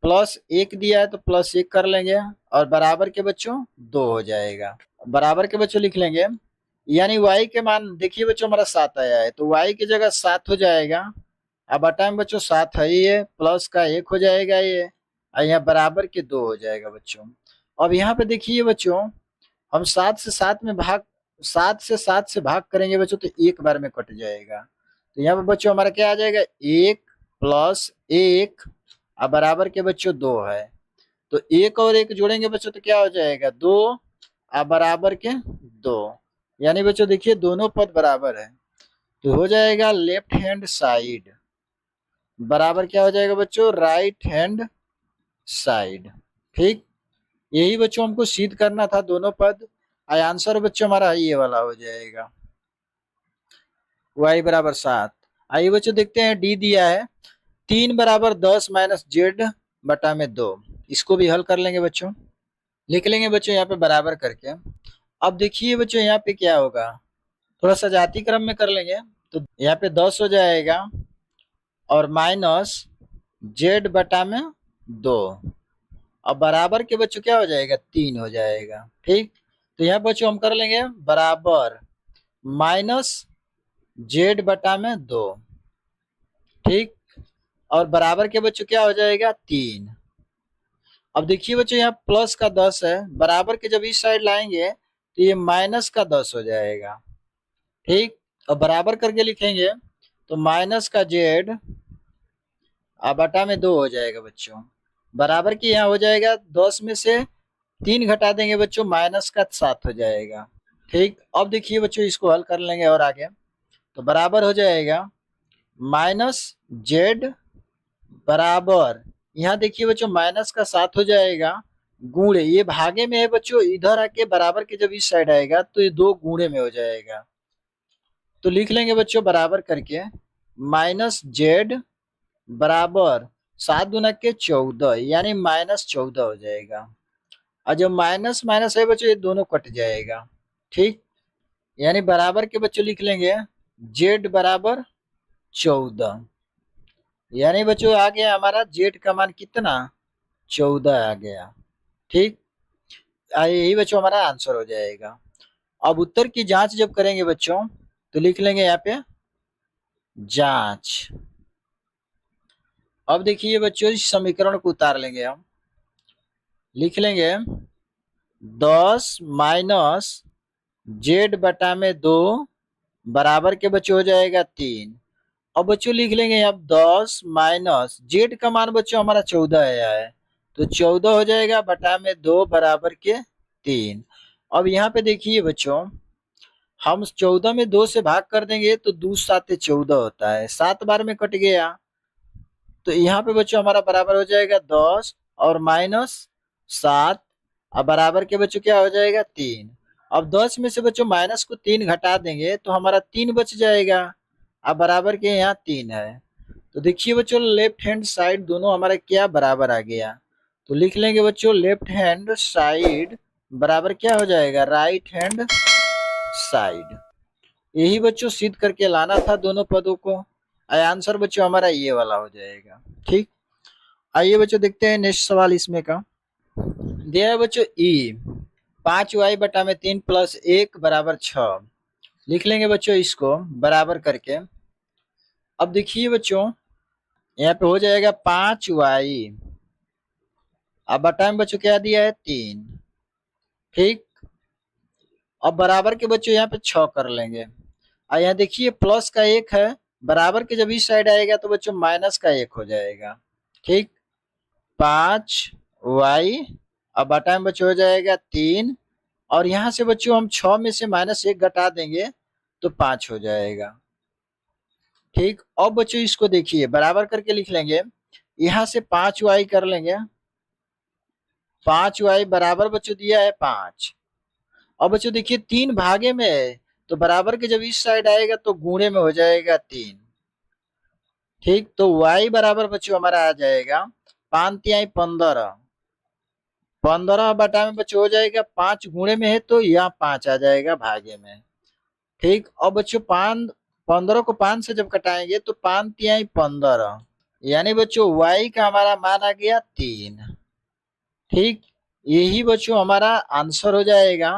प्लस 1 दिया है तो प्लस 1 कर लेंगे और बराबर के बच्चों 2 हो जाएगा, बराबर के बच्चों लिख लेंगे, यानी y के मान देखिए बच्चों हमारा 7 आया है तो y की जगह 7 हो जाएगा। अब बटा में बच्चों 7 है ही है, प्लस का 1 हो जाएगा ये, और यहाँ बराबर के 2 हो जाएगा बच्चों। अब यहाँ पे देखिए बच्चों हम 7 से 7 में भाग, 7 से 7 से भाग करेंगे बच्चों तो एक बार में कट जाएगा। तो यहाँ पे बच्चों हमारा क्या आ जाएगा, 1 प्लस 1 अब बराबर के बच्चों 2 है। तो 1 और 1 जोड़ेंगे बच्चों तो क्या हो जाएगा, 2 अब बराबर के 2, यानी बच्चों देखिए दोनों पद बराबर है तो हो जाएगा लेफ्ट हैंड साइड बराबर क्या हो जाएगा बच्चों, राइट हैंड साइड। ठीक, यही बच्चों हमको सिद्ध करना था दोनों पद। आंसर बच्चों हमारा ये वाला हो जाएगा y बराबर 7। आइए बच्चों देखते हैं डी दिया है 3 बराबर 10 माइनस जेड बटा में 2। इसको भी हल कर लेंगे बच्चों, लिख लेंगे बच्चों यहाँ पे बराबर करके। अब देखिए बच्चों यहाँ पे क्या होगा, थोड़ा सा जाति क्रम में कर लेंगे तो यहाँ पे 10 हो जाएगा और माइनस जेड बटा में 2, अब बराबर के बच्चों क्या हो जाएगा, 3 हो जाएगा। ठीक, तो यहाँ बच्चों हम कर लेंगे बराबर माइनस जेड बटा में 2। ठीक, और बराबर के बच्चों क्या हो जाएगा, 3। अब देखिए बच्चों यहाँ प्लस का 10 है, बराबर के जब इस साइड लाएंगे तो ये माइनस का 10 हो जाएगा। ठीक, अब बराबर करके लिखेंगे तो माइनस का जेड अब बटा में 2 हो जाएगा बच्चों। बराबर की यहाँ हो जाएगा 10 में से 3 घटा देंगे बच्चों, माइनस का 7 हो जाएगा। ठीक, अब देखिए बच्चों इसको हल कर लेंगे और आगे तो बराबर हो जाएगा माइनस जेड बराबर, यहाँ देखिए बच्चों माइनस का 7 हो जाएगा गुणे, ये भागे में है बच्चों, इधर आके बराबर के जब इस साइड आएगा तो ये 2 गुणे में हो जाएगा। तो लिख लेंगे बच्चों बराबर करके माइनस जेड बराबर 7 दूना के 14 यानी -14 हो जाएगा। और जब माइनस माइनस है बच्चों ये दोनों कट जाएगा। ठीक, यानी बराबर के बच्चों लिख लेंगे जेड बराबर 14, यानी बच्चों आ गया हमारा जेड का मान कितना 14 आ गया। ठीक, यही बच्चों हमारा आंसर हो जाएगा। अब उत्तर की जांच जब करेंगे बच्चों तो लिख लेंगे यहाँ पे जांच। अब देखिए बच्चों इस समीकरण को उतार लेंगे हम, लिख लेंगे 10 माइनस जेड बटा में 2 बराबर के बच्चों हो जाएगा 3। अब बच्चों लिख लेंगे अब 10 माइनस जेड का मान बच्चों हमारा 14 आया है तो 14 हो जाएगा बटा में 2 बराबर के 3। अब यहाँ पे देखिए बच्चों हम 14 में 2 से भाग कर देंगे तो 2 7 14 होता है, 7 बार में कट गया तो यहाँ पे बच्चों हमारा बराबर हो जाएगा 10 और -7 अब बराबर के बच्चों क्या हो जाएगा 3। अब 10 में से बच्चों माइनस को 3 घटा देंगे तो हमारा 3 बच जाएगा। अब बराबर के यहाँ 3 है तो देखिए बच्चों लेफ्ट हैंड साइड दोनों हमारा क्या बराबर आ गया। तो लिख लेंगे बच्चों लेफ्ट हैंड साइड बराबर क्या हो जाएगा राइट हैंड साइड। यही बच्चों सिद्ध करके लाना था दोनों पदों को। आंसर बच्चों हमारा ये वाला हो जाएगा। ठीक, आइए बच्चों देखते हैं नेक्स्ट सवाल इसमें का। दिया है बच्चों ई 5y बटा में 3 प्लस 1 बराबर 6। लिख लेंगे बच्चों इसको बराबर करके। अब देखिए बच्चों यहाँ पे हो जाएगा 5y अब बटा में बच्चों क्या दिया है 3। ठीक, अब बराबर के बच्चों यहाँ पे 6 कर लेंगे और यहाँ देखिए प्लस का 1 है, बराबर के जब इस साइड आएगा तो बच्चों माइनस का 1 हो जाएगा। ठीक, 5y अब बटा में बच्चों हो जाएगा 3 और यहाँ से बच्चों हम 6 में से -1 घटा देंगे तो 5 हो जाएगा। ठीक, अब बच्चों इसको देखिए बराबर करके लिख लेंगे, यहाँ से 5y कर लेंगे, 5y बराबर बच्चों दिया है 5। अब बच्चों देखिए 3 भागे में है तो बराबर के जब इस साइड आएगा तो गुणे में हो जाएगा 3। ठीक, तो y बराबर बच्चों हमारा आ जाएगा 5 तिहाई 15, 15 बटा में बच्चों हो जाएगा 5 गुणे में है तो यहाँ 5 आ जाएगा भागे में। ठीक, अब बच्चों 15 को 5 से जब कटाएंगे तो 5 तिहाई 15 यानी बच्चों y का हमारा मान आ गया 3। ठीक, यही बच्चों हमारा आंसर हो जाएगा।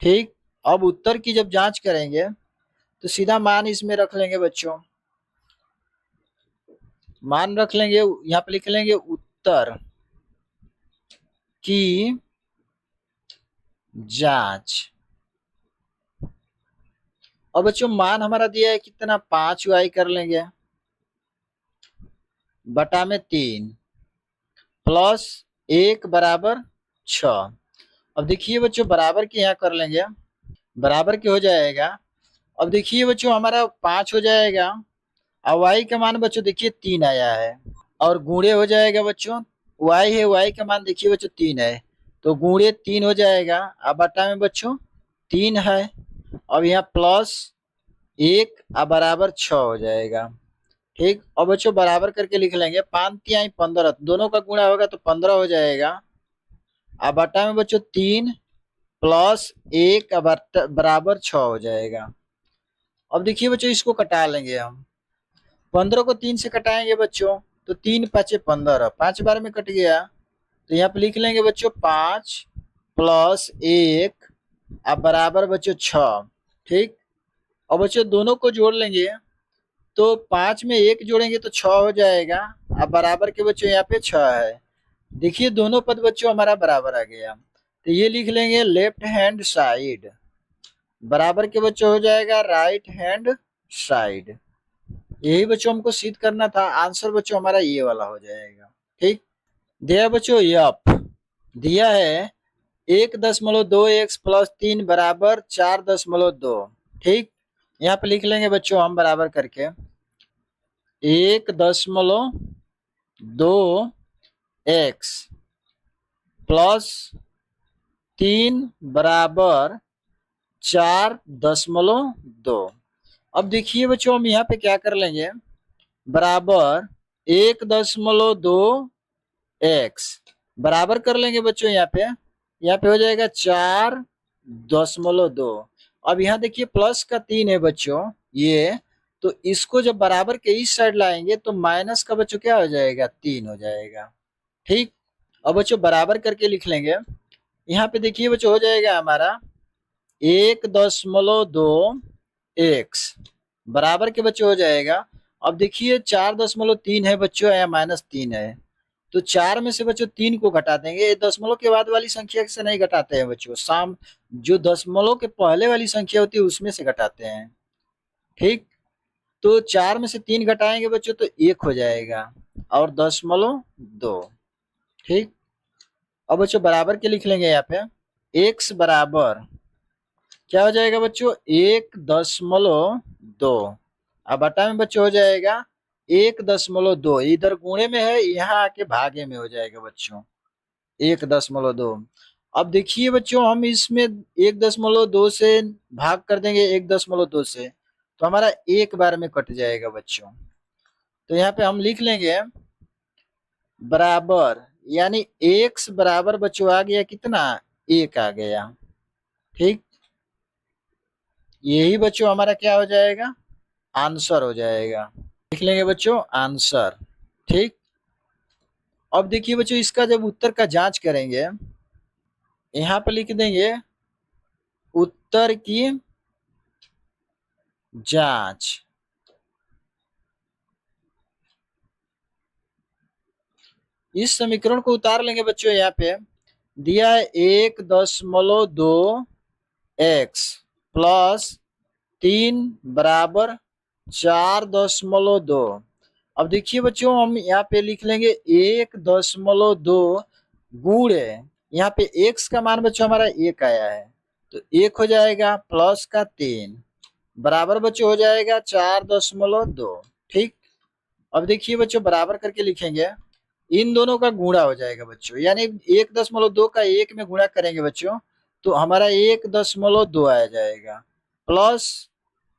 ठीक, अब उत्तर की जब जांच करेंगे तो सीधा मान इसमें रख लेंगे बच्चों, मान रख लेंगे यहाँ पे लिख लेंगे उत्तर की जांच। अब बच्चों मान हमारा दिया है कितना 5y कर लेंगे बटा में 3 प्लस 1 बराबर 6। अब देखिए बच्चों बराबर के यहाँ कर लेंगे, बराबर के हो जाएगा। अब देखिए बच्चों हमारा 5 हो जाएगा और y का मान बच्चों देखिए 3 आया है और गुणे हो जाएगा बच्चों, y है y का मान देखिए बच्चों 3 है तो गुणे 3 हो जाएगा। अब बटा में बच्चों 3 है, अब यहाँ प्लस 1 अब बराबर 6 हो जाएगा। ठीक, और बच्चों बराबर करके लिख लेंगे 5 तिहाई 15 दोनों का गुणा होगा तो 15 हो जाएगा। अब बटा में बच्चों 3 प्लस 1 बराबर 6 हो जाएगा। अब देखिए बच्चों इसको कटा लेंगे हम, 15 को 3 से कटाएंगे बच्चों तो 3 5 15, 5 बार में कट गया तो यहाँ पे लिख लेंगे बच्चों 5 प्लस 1 अब बराबर बच्चों 6। ठीक, और बच्चों दोनों को जोड़ लेंगे तो 5 में 1 जोड़ेंगे तो 6 हो जाएगा। अब बराबर के बच्चों यहाँ पे 6 है देखिए दोनों पद बच्चों हमारा बराबर आ गया, तो ये लिख लेंगे लेफ्ट हैंड साइड बराबर के बच्चों हो जाएगा राइट हैंड साइड। यही बच्चों हमको सिद्ध करना था, आंसर बच्चों हमारा ये वाला हो जाएगा। ठीक, दिया बच्चों यप, दिया है 1.2x प्लस 3 बराबर 4.2। ठीक, यहाँ पे लिख लेंगे बच्चों हम बराबर करके 1.2x प्लस 3 बराबर 4.2। अब देखिए बच्चों हम यहाँ पे क्या कर लेंगे, बराबर 1.2x बराबर कर लेंगे बच्चों, यहाँ पे हो जाएगा 4.2। अब यहाँ देखिए प्लस का 3 है बच्चों ये, तो इसको जब बराबर के इस साइड लाएंगे तो माइनस का बच्चों क्या हो जाएगा, 3 हो जाएगा। ठीक, अब बच्चों बराबर करके लिख लेंगे, यहाँ पे देखिए बच्चों हो जाएगा हमारा 1.2x बराबर के बच्चों हो जाएगा। अब देखिए 4.3 है बच्चों या -3 है, तो 4 में से बच्चों 3 को घटा देंगे। ये दशमलव के बाद वाली संख्या से नहीं घटाते हैं बच्चों, जो दशमलव के पहले वाली संख्या होती है उसमें से घटाते हैं। ठीक, तो 4 में से 3 घटाएंगे बच्चों तो 1 हो जाएगा और 0.2। ठीक, अब बच्चों बराबर के लिख लेंगे, यहाँ पे x बराबर क्या हो जाएगा बच्चों 1.2। अब बटा में बच्चों हो जाएगा 1.2, इधर गुणे में है, यहाँ आके भागे में हो जाएगा बच्चों 1.2। अब देखिए बच्चों हम इसमें 1.2 से भाग कर देंगे 1.2 से, तो हमारा एक बार में कट जाएगा बच्चों। तो यहाँ पे हम लिख लेंगे बराबर, यानी x बराबर बच्चों आ गया कितना, 1 आ गया। ठीक, यही बच्चों हमारा क्या हो जाएगा, आंसर हो जाएगा। लिख लेंगे बच्चों आंसर। ठीक, अब देखिए बच्चों इसका जब उत्तर का जांच करेंगे, यहाँ पे लिख देंगे उत्तर की जांच। इस समीकरण को उतार लेंगे बच्चों, यहाँ पे दिया है 1.2x प्लस 3 बराबर 4.2। अब देखिए बच्चों हम यहाँ पे लिख लेंगे 1.2 गुणे, यहाँ पे x का मान बच्चों हमारा 1 आया है, तो 1 हो जाएगा प्लस का 3 बराबर बच्चों हो जाएगा 4.2। ठीक, अब देखिए बच्चों बराबर करके लिखेंगे, इन दोनों का गुणा हो जाएगा बच्चों, यानी 1.2 का 1 में गुणा करेंगे बच्चों तो हमारा 1.2 आ जाएगा प्लस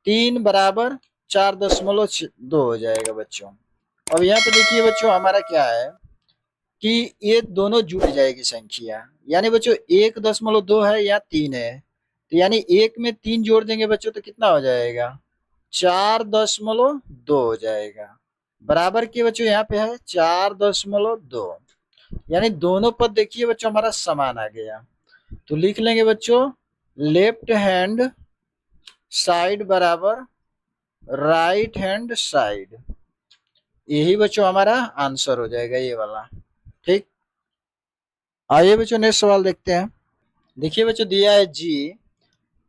3 बराबर 4.2 हो जाएगा बच्चों। अब यहाँ पे देखिए बच्चों हमारा क्या है कि ये दोनों जुड़ जाएगी संख्या, यानी बच्चों 1.2 है या 3 है, तो यानी 1 में 3 जोड़ देंगे बच्चों तो कितना हो जाएगा, 4.2 हो जाएगा। बराबर के बच्चों यहाँ पे है 4.2, यानी दोनों पद देखिए बच्चों हमारा समान आ गया। तो लिख लेंगे बच्चों लेफ्ट हैंड साइड बराबर राइट हैंड साइड, यही बच्चों हमारा आंसर हो जाएगा ये वाला। ठीक, आइए बच्चों नेक्स्ट सवाल देखते हैं। देखिए बच्चों दिया है जी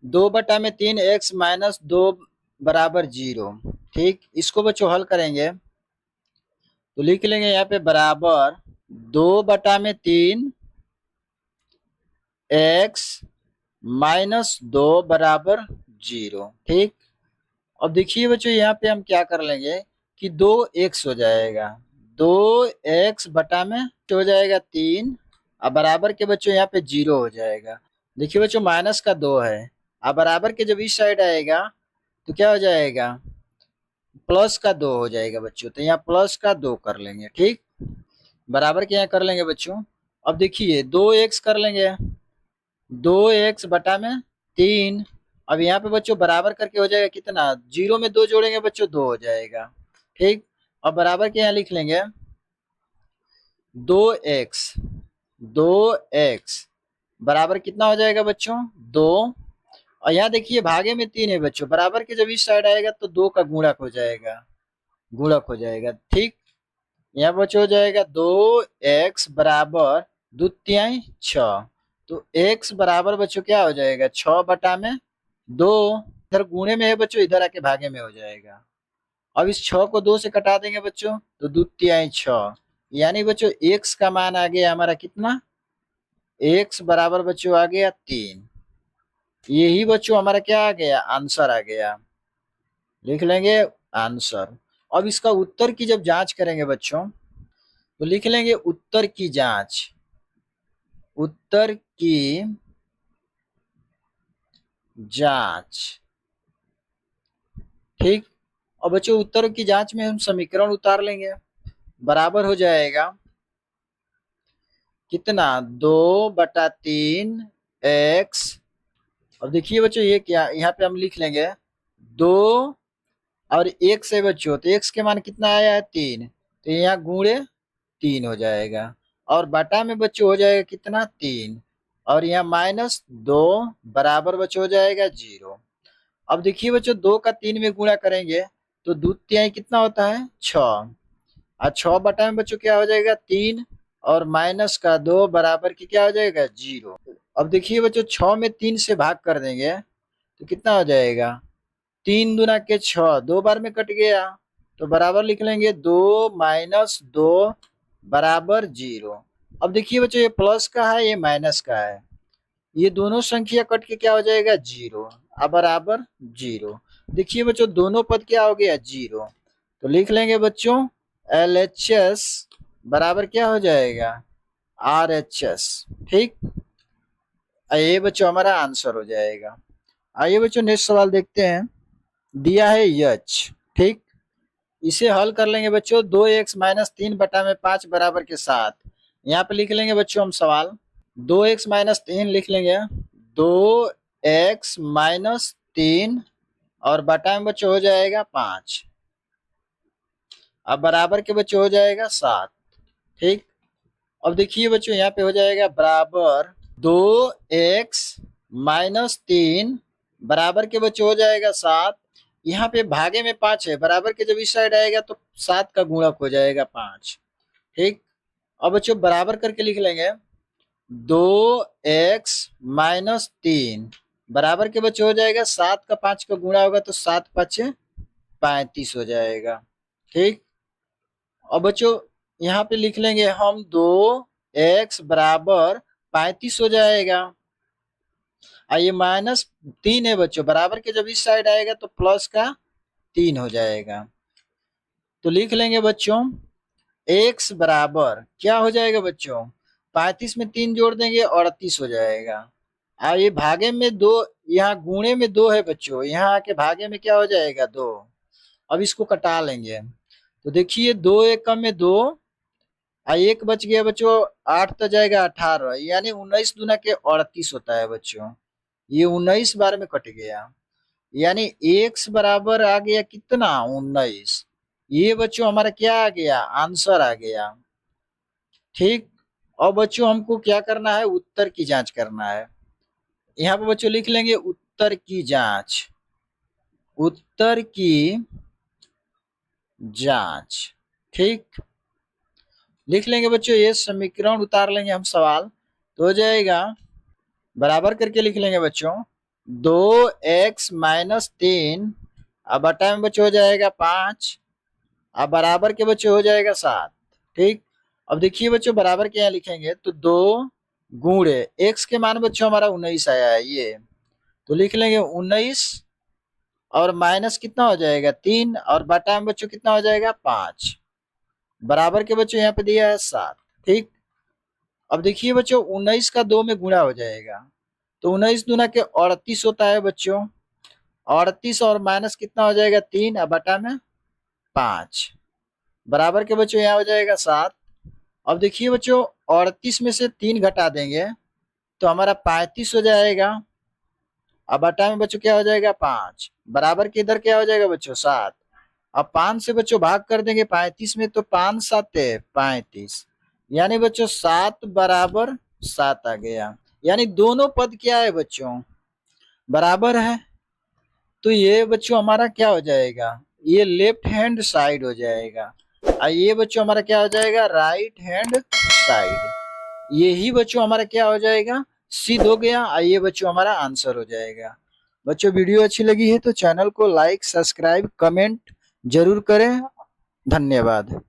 2/3x माइनस 2 बराबर 0। ठीक, इसको बच्चों हल करेंगे तो लिख लेंगे यहाँ पे बराबर 2/3 x माइनस 2 बराबर 0। ठीक, अब देखिए बच्चों यहाँ पे हम क्या कर लेंगे कि 2x हो जाएगा, 2x बटा में हो जाएगा 3, अब बराबर के बच्चों यहाँ पे 0 हो जाएगा। देखिए बच्चों माइनस का 2 है, अब बराबर के जब इस साइड आएगा तो क्या हो जाएगा, प्लस का 2 हो जाएगा बच्चों, तो यहाँ प्लस का 2 कर लेंगे। ठीक, बराबर के यहाँ कर लेंगे बच्चों। अब देखिए 2x कर लेंगे, 2x बटा में 3, अब यहाँ पे बच्चों बराबर करके हो जाएगा कितना, 0 में 2 जोड़ेंगे बच्चों 2 हो जाएगा। ठीक, अब बराबर के यहाँ लिख लेंगे 2x, 2x बराबर कितना हो जाएगा बच्चों 2, और यहाँ देखिए भागे में 3 है बच्चों, बराबर के जब इस साइड आएगा तो 2 का गुणक हो जाएगा, गुणक हो जाएगा। ठीक, यहाँ बच्चों हो जाएगा 2x बराबर 2 6। तो x बराबर बच्चों क्या हो जाएगा 6/2। इधर गुणे में है बच्चों, इधर आके भागे में हो जाएगा। अब इस 6 को 2 से कटा देंगे बच्चों तो 2 6, यानी बच्चों x का मान आ गया हमारा कितना, x बराबर बच्चों आ गया 3। यही बच्चों हमारा क्या आ गया, आंसर आ गया। लिख लेंगे आंसर। अब इसका उत्तर की जब जांच करेंगे बच्चों तो लिख लेंगे उत्तर की जांच। उत्तर की जांच, ठीक। और बच्चों उत्तर की जांच में हम समीकरण उतार लेंगे। बराबर हो जाएगा कितना, 2/3x। अब देखिए बच्चों ये क्या, यहाँ पे हम लिख लेंगे 2 और 1 से बच्चों, तो x के मान कितना आया है 3, तो यहाँ गुणे 3 हो जाएगा। और बटा में बच्चों हो जाएगा कितना 3, और यहाँ -2 बराबर बच्चों हो जाएगा 0। अब देखिए बच्चों 2 का 3 में गुणा करेंगे तो 2 कितना होता है 6, और 6 बटा में बच्चों क्या हो जाएगा 3, और -2 बराबर की क्या हो जाएगा 0। अब देखिए बच्चों 6 में 3 से भाग कर देंगे तो कितना हो जाएगा, 3 दूना के 6, 2 बार में कट गया, तो बराबर लिख लेंगे 2 - 2 बराबर 0। अब देखिए बच्चों ये प्लस का है, ये माइनस का है, ये दोनों संख्या कट के क्या हो जाएगा 0, अब बराबर 0। देखिए बच्चों दोनों पद क्या हो गया 0, तो लिख लेंगे बच्चों LHS बराबर क्या हो जाएगा RHS, ठीक। ये बच्चों हमारा आंसर हो जाएगा। आइए बच्चों नेक्स्ट सवाल देखते हैं। दिया है यच, ठीक। इसे हल कर लेंगे बच्चों 2x - 3 बटा में 5 बराबर के साथ। यहाँ पे लिख लेंगे बच्चों हम सवाल 2x - 3 लिख लेंगे, 2x - 3 और बटा में बच्चों हो जाएगा 5, अब बराबर के बच्चों हो जाएगा 7, ठीक। अब देखिए बच्चों यहाँ पे हो जाएगा बराबर 2x - 3 बराबर के बच्चों हो जाएगा 7। यहाँ पे भागे में 5 है, बराबर के जब इस साइड आएगा तो 7 का गुणक हो जाएगा 5, ठीक। अब बच्चों बराबर करके लिख लेंगे 2x - 3 बराबर के बच्चों हो जाएगा 7 का 5 का गुणा होगा तो 7 × 5 = 35 हो जाएगा, ठीक। अब बच्चों यहाँ पे लिख लेंगे हम 2x बराबर 35 हो जाएगा, और ये -3 है बच्चों, बराबर के जब इस साइड आएगा तो प्लस का 3 हो जाएगा। तो लिख लेंगे बच्चों x बराबर क्या हो जाएगा बच्चों, 35 में 3 जोड़ देंगे 38 हो जाएगा। और ये भागे में 2, यहाँ गुणे में 2 है बच्चों, यहाँ आके भागे में क्या हो जाएगा 2। अब इसको कटा लेंगे तो देखिए 2 1 में 2, और 1 बच गया बच्चों, 8 तो जाएगा 18, यानी 19 दूना के 38 होता है बच्चों। ये 19 बार में कट गया, यानी x बराबर आ गया कितना 19। ये बच्चों हमारा क्या आ गया, आंसर आ गया, ठीक। और बच्चों हमको क्या करना है, उत्तर की जांच करना है। यहाँ पे बच्चों लिख लेंगे उत्तर की जांच। उत्तर की जांच, ठीक। लिख लेंगे बच्चों ये समीकरण उतार लेंगे हम सवाल, तो हो जाएगा बराबर करके लिख लेंगे बच्चों 2x - 3 अब बटा में बच्चों हो जाएगा 5, अब बराबर के बच्चों हो जाएगा 7, ठीक। अब देखिए बच्चों बराबर के यहाँ लिखेंगे तो 2 गुणे x के मान बच्चों हमारा 19 आया है ये, तो लिख लेंगे 19 और माइनस कितना हो जाएगा 3, और बटा में बच्चों कितना हो जाएगा 5, बराबर के बच्चों यहाँ पे दिया है 7, ठीक। अब देखिए बच्चों 19 का 2 में गुणा हो जाएगा, तो 19 दूना के 38 होता है बच्चों, 38 और माइनस कितना हो जाएगा 3, और बटा में 5, बराबर के बच्चों यहाँ हो जाएगा 7। अब देखिए बच्चों 38 में से 3 घटा देंगे तो हमारा 35 हो जाएगा, अब बटा में बच्चों क्या हो जाएगा 5, बराबर के इधर क्या हो जाएगा बच्चों 7। अब 5 से बच्चों भाग कर देंगे 35 में, तो 5 × 7 = 35, यानी बच्चों 7 बराबर 7 आ गया, यानी दोनों पद क्या है बच्चों बराबर है। तो ये बच्चों हमारा क्या हो जाएगा, ये लेफ्ट हैंड साइड हो जाएगा। ये बच्चों हमारा क्या हो जाएगा, राइट हैंड साइड। यही बच्चों हमारा क्या हो जाएगा, सिद्ध हो गया। ये बच्चों हमारा आंसर हो जाएगा। बच्चों वीडियो अच्छी लगी है तो चैनल को लाइक, सब्सक्राइब, कमेंट जरूर करें। धन्यवाद।